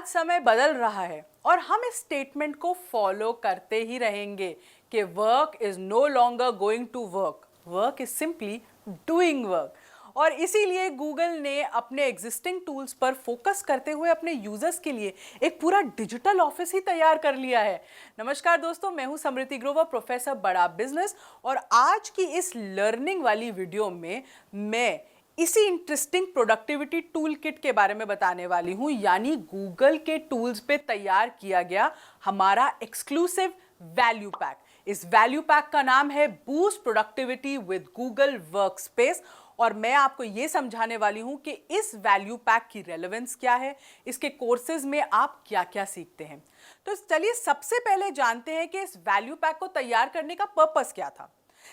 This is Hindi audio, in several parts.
समय बदल रहा है और हम इस स्टेटमेंट को फॉलो करते ही रहेंगे कि work is no longer going to work, work is simply doing work. और इसीलिए गूगल ने अपने एग्जिस्टिंग टूल्स पर फोकस करते हुए अपने यूजर्स के लिए एक पूरा डिजिटल ऑफिस ही तैयार कर लिया है। नमस्कार दोस्तों, मैं हूं समृति ग्रोवर, प्रोफेसर बड़ा बिजनेस, और आज की इस लर्निंग वाली वीडियो में मैं इसी इंटरेस्टिंग प्रोडक्टिविटी टूल किट के बारे में बताने वाली हूं, यानी गूगल के टूल्स पे तैयार किया गया हमारा एक्सक्लूसिव वैल्यू पैक। इस वैल्यू पैक का नाम है boost productivity with Google workspace, और मैं आपको यह समझाने वाली हूं कि इस वैल्यू पैक की रेलेवेंस क्या है, इसके कोर्सेज में आप क्या क्या सीखते हैं। तो चलिए सबसे पहले जानते हैं कि इस वैल्यू पैक को तैयार करने का पर्पस क्या था।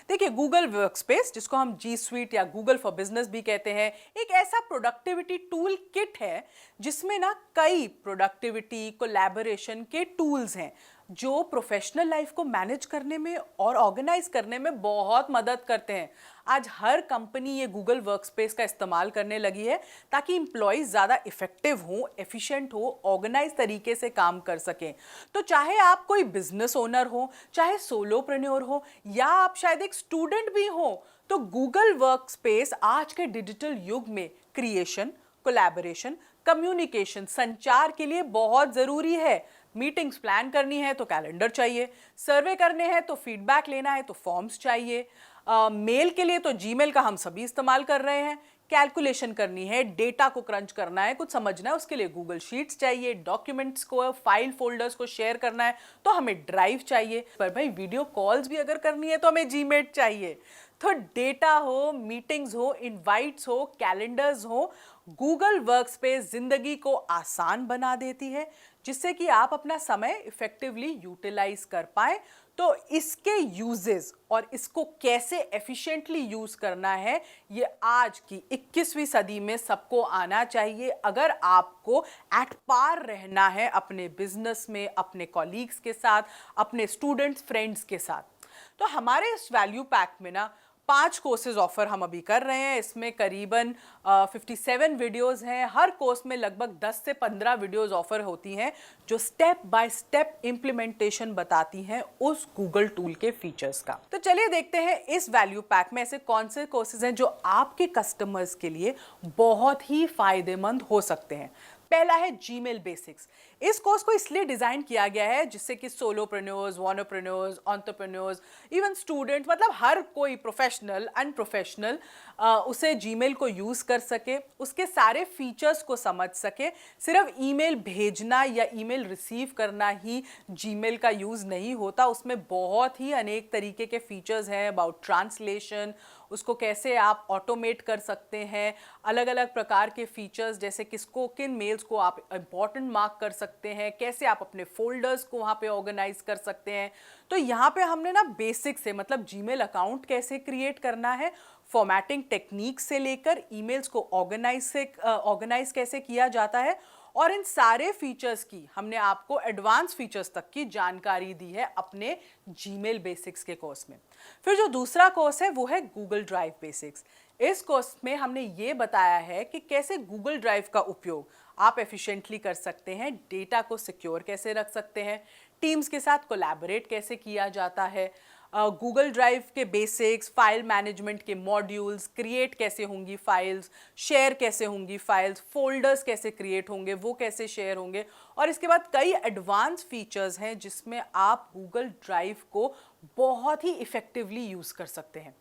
देखिए, गूगल वर्कस्पेस, जिसको हम जी स्वीट या गूगल फॉर बिजनेस भी कहते हैं, एक ऐसा प्रोडक्टिविटी टूल किट है जिसमें ना कई प्रोडक्टिविटी कोलैबोरेशन के टूल्स हैं जो प्रोफेशनल लाइफ को मैनेज करने में और ऑर्गेनाइज करने में बहुत मदद करते हैं। आज हर कंपनी ये गूगल वर्कस्पेस का इस्तेमाल करने लगी है ताकि एम्प्लॉयज ज़्यादा इफेक्टिव हो, एफिशिएंट हो, ऑर्गेनाइज तरीके से काम कर सकें। तो चाहे आप कोई बिजनेस ओनर हो, चाहे सोलोप्रेन्योर हो, या आप शायद एक स्टूडेंट भी हो, तो गूगल वर्कस्पेस आज के डिजिटल युग में क्रिएशन, कोलैबोरेशन, कम्युनिकेशन, संचार के लिए बहुत ज़रूरी है। मीटिंग्स प्लान करनी है तो कैलेंडर चाहिए, सर्वे करने हैं तो फीडबैक लेना है तो फॉर्म्स चाहिए, मेल के लिए तो जीमेल का हम सभी इस्तेमाल कर रहे हैं, कैलकुलेशन करनी है, डेटा को क्रंच करना है, कुछ समझना है, उसके लिए गूगल शीट्स चाहिए, डॉक्यूमेंट्स को, फाइल फोल्डर्स को शेयर करना है तो हमें ड्राइव चाहिए, पर भाई वीडियो कॉल्स भी अगर करनी है तो हमें जीमेट चाहिए। तो डेटा हो, मीटिंग्स हो, इनवाइट्स हो, कैलेंडर्स हो, गूगल वर्कस्पेस जिंदगी को आसान बना देती है जिससे कि आप अपना समय इफेक्टिवली यूटिलाइज कर पाए। तो इसके यूजेस और इसको कैसे एफिशिएंटली यूज करना है, ये आज की 21वीं सदी में सबको आना चाहिए अगर आपको एट पार रहना है अपने बिजनेस में, अपने कॉलीग्स के साथ, अपने स्टूडेंट्स, फ्रेंड्स के साथ। तो हमारे इस वैल्यू पैक में ना 5 कोर्सेज ऑफर हम अभी कर रहे हैं। इसमें करीबन 57 वीडियोस हैं। हर कोर्स में लगभग 10 से 15 वीडियोस ऑफर होती हैं जो स्टेप बाय स्टेप इंप्लीमेंटेशन बताती हैं उस गूगल टूल के फीचर्स का। तो चलिए देखते हैं इस वैल्यू पैक में ऐसे कौन से कोर्सेज हैं जो आपके कस्टमर्स के लिए बहुत ही फायदेमंद हो सकते हैं। पहला है जीमेल बेसिक्स। इस कोर्स को इसलिए डिजाइन किया गया है जिससे कि सोलोप्रेन्योर्स, वॉनोप्रेन्योर्स, एंटरप्रेन्योर्स, इवन स्टूडेंट, मतलब हर कोई प्रोफेशनल, अनप्रोफेशनल उसे जीमेल को यूज कर सके, उसके सारे फीचर्स को समझ सके। सिर्फ ईमेल भेजना या ईमेल रिसीव करना ही जीमेल का यूज नहीं होता, उसमें बहुत ही अनेक तरीके के फीचर्स हैं अबाउट ट्रांसलेशन, उसको कैसे आप ऑटोमेट कर सकते हैं, अलग अलग प्रकार के फीचर्स जैसे किसको, किन मेल्स को आप इंपॉर्टेंट मार्क कर सकते हैं, कैसे आप अपने फोल्डर्स को वहाँ पे ऑर्गेनाइज कर सकते हैं। तो यहाँ पे हमने ना बेसिक से, मतलब जीमेल अकाउंट कैसे क्रिएट करना है, फॉर्मेटिंग टेक्निक से लेकर ईमेल्स को ऑर्गेनाइज कैसे किया जाता है, और इन सारे फीचर्स की हमने आपको एडवांस फीचर्स तक की जानकारी दी है अपने जीमेल बेसिक्स के कोर्स में। फिर जो दूसरा कोर्स है वो है गूगल ड्राइव बेसिक्स। इस कोर्स में हमने ये बताया है कि कैसे गूगल ड्राइव का उपयोग आप एफिशिएंटली कर सकते हैं, डेटा को सिक्योर कैसे रख सकते हैं, टीम्स के साथ कोलैबोरेट कैसे किया जाता है, गूगल ड्राइव के बेसिक्स, फाइल मैनेजमेंट के मॉड्यूल्स, क्रिएट कैसे होंगी फाइल्स, शेयर कैसे होंगी फाइल्स, फोल्डर्स कैसे क्रिएट होंगे, वो कैसे शेयर होंगे, और इसके बाद कई एडवांस फीचर्स हैं जिसमें आप गूगल ड्राइव को बहुत ही इफेक्टिवली यूज़ कर सकते हैं।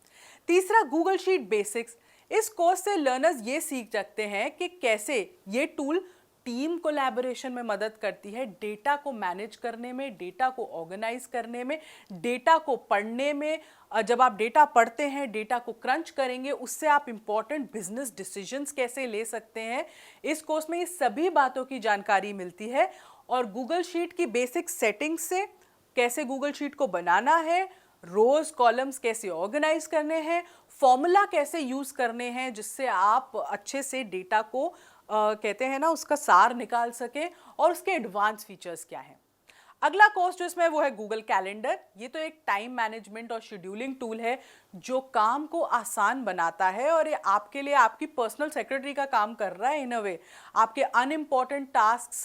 तीसरा, गूगल शीट बेसिक्स। इस कोर्स से लर्नर्स ये सीख सकते हैं कि कैसे ये टूल टीम कोलैबोरेशन में मदद करती है, डेटा को मैनेज करने में, डेटा को ऑर्गेनाइज करने में, डेटा को पढ़ने में। जब आप डेटा पढ़ते हैं, डेटा को क्रंच करेंगे, उससे आप इंपॉर्टेंट बिजनेस डिसीजंस कैसे ले सकते हैं। इस कोर्स में ये सभी बातों की जानकारी मिलती है, और गूगल शीट की बेसिक सेटिंग्स से कैसे गूगल शीट को बनाना है, रोज कॉलम्स कैसे ऑर्गेनाइज करने हैं, फॉर्मूला कैसे यूज करने हैं जिससे आप अच्छे से डेटा को कहते हैं ना उसका सार निकाल सके, और उसके एडवांस फीचर्स क्या हैं। अगला कोर्स जो इसमें वो है गूगल कैलेंडर। ये तो एक टाइम मैनेजमेंट और शेड्यूलिंग टूल है जो काम को आसान बनाता है और ये आपके लिए आपकी पर्सनल सेक्रेटरी का काम कर रहा है इन अ वे। आपके अनइम्पॉर्टेंट टास्क्स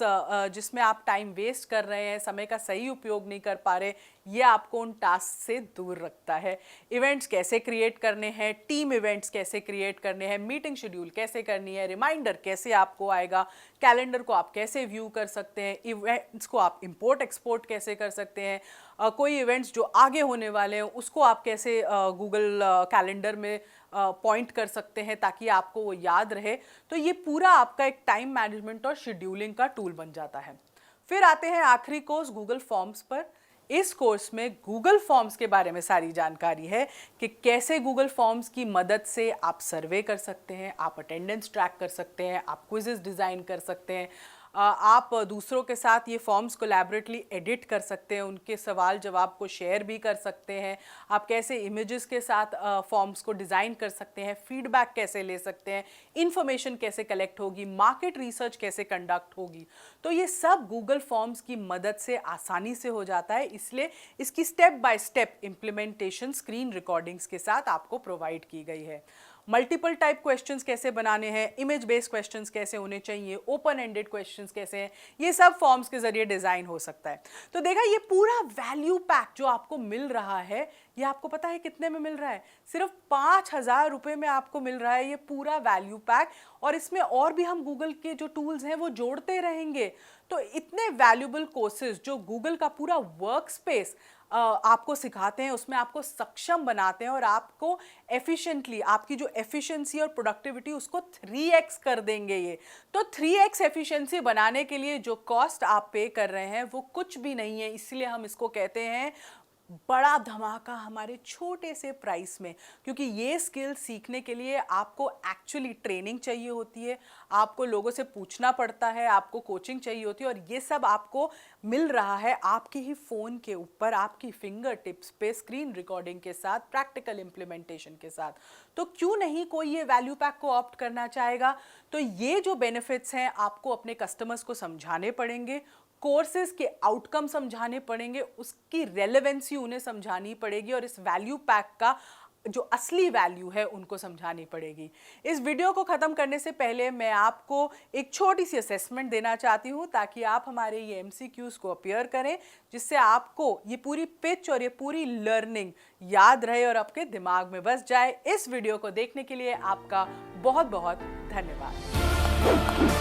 जिसमें आप टाइम वेस्ट कर रहे हैं, समय का सही उपयोग नहीं कर पा रहे, ये आपको उन टास्क से दूर रखता है। इवेंट्स कैसे क्रिएट करने हैं, टीम इवेंट्स कैसे क्रिएट करने हैं, मीटिंग शेड्यूल कैसे करनी है, रिमाइंडर कैसे आपको आएगा, कैलेंडर को आप कैसे व्यू कर सकते हैं, इवेंट्स को आप इंपोर्ट एक्सपोर्ट कैसे कर सकते हैं, कोई इवेंट्स जो आगे होने वाले हैं उसको आप कैसे गूगल कैलेंडर में पॉइंट कर सकते हैं ताकि आपको वो याद रहे। तो ये पूरा आपका एक टाइम मैनेजमेंट और शेड्यूलिंग का टूल बन जाता है। फिर आते हैं आखिरी कोर्स गूगल फॉर्म्स पर। इस कोर्स में गूगल फॉर्म्स के बारे में सारी जानकारी है कि कैसे गूगल फॉर्म्स की मदद से आप सर्वे कर सकते हैं, आप अटेंडेंस ट्रैक कर सकते हैं, आप क्विज़ेस डिज़ाइन कर सकते हैं, आप दूसरों के साथ ये फॉर्म्स कोलैबोरेटली एडिट कर सकते हैं, उनके सवाल जवाब को शेयर भी कर सकते हैं, आप कैसे इमेजेस के साथ फॉर्म्स को डिज़ाइन कर सकते हैं, फीडबैक कैसे ले सकते हैं, इंफॉर्मेशन कैसे कलेक्ट होगी, मार्केट रिसर्च कैसे कंडक्ट होगी। तो ये सब गूगल फॉर्म्स की मदद से आसानी से हो जाता है, इसलिए इसकी step by step implementation screen recordings के साथ आपको प्रोवाइड की गई है। मल्टीपल टाइप क्वेश्चंस कैसे बनाने हैं, इमेज बेस्ड क्वेश्चंस कैसे होने चाहिए, ओपन एंडेड क्वेश्चंस कैसे हैं, ये सब फॉर्म्स के जरिए डिजाइन हो सकता है। तो देखा, ये पूरा वैल्यू पैक जो आपको मिल रहा है, ये आपको पता है कितने में मिल रहा है? सिर्फ 5,000 रुपये में आपको मिल रहा है ये पूरा वैल्यू पैक। और इसमें और भी हम गूगल के जो टूल्स हैं वो जोड़ते रहेंगे। तो इतने वैल्यूबल कोर्सेज जो गूगल का पूरा वर्क स्पेस आपको सिखाते हैं, उसमें आपको सक्षम बनाते हैं और आपको एफिशिएंटली, आपकी जो एफिशिएंसी और प्रोडक्टिविटी उसको 3x कर देंगे ये। तो 3x एफिशिएंसी बनाने के लिए जो कॉस्ट आप पे कर रहे हैं वो कुछ भी नहीं है, इसलिए हम इसको कहते हैं बड़ा धमाका हमारे छोटे से प्राइस में। क्योंकि ये स्किल सीखने के लिए आपको एक्चुअली ट्रेनिंग चाहिए होती है, आपको लोगों से पूछना पड़ता है, आपको कोचिंग चाहिए होती है, और ये सब आपको मिल रहा है आपके ही फ़ोन के ऊपर, आपकी फिंगर टिप्स पे, स्क्रीन रिकॉर्डिंग के साथ, प्रैक्टिकल इम्प्लीमेंटेशन के साथ। तो क्यों नहीं कोई ये वैल्यू पैक को ऑप्ट करना चाहेगा? तो ये जो बेनिफिट्स हैं आपको अपने कस्टमर्स को समझाने पड़ेंगे, कोर्सेज के आउटकम समझाने पड़ेंगे, उसकी रेलेवेंसी उन्हें समझानी पड़ेगी, और इस वैल्यू पैक का जो असली वैल्यू है उनको समझानी पड़ेगी। इस वीडियो को ख़त्म करने से पहले मैं आपको एक छोटी सी असेसमेंट देना चाहती हूँ ताकि आप हमारे ये MCQs को अपीयर करें, जिससे आपको ये पूरी पिच और ये पूरी लर्निंग याद रहे और आपके दिमाग में बस जाए। इस वीडियो को देखने के लिए आपका बहुत बहुत धन्यवाद।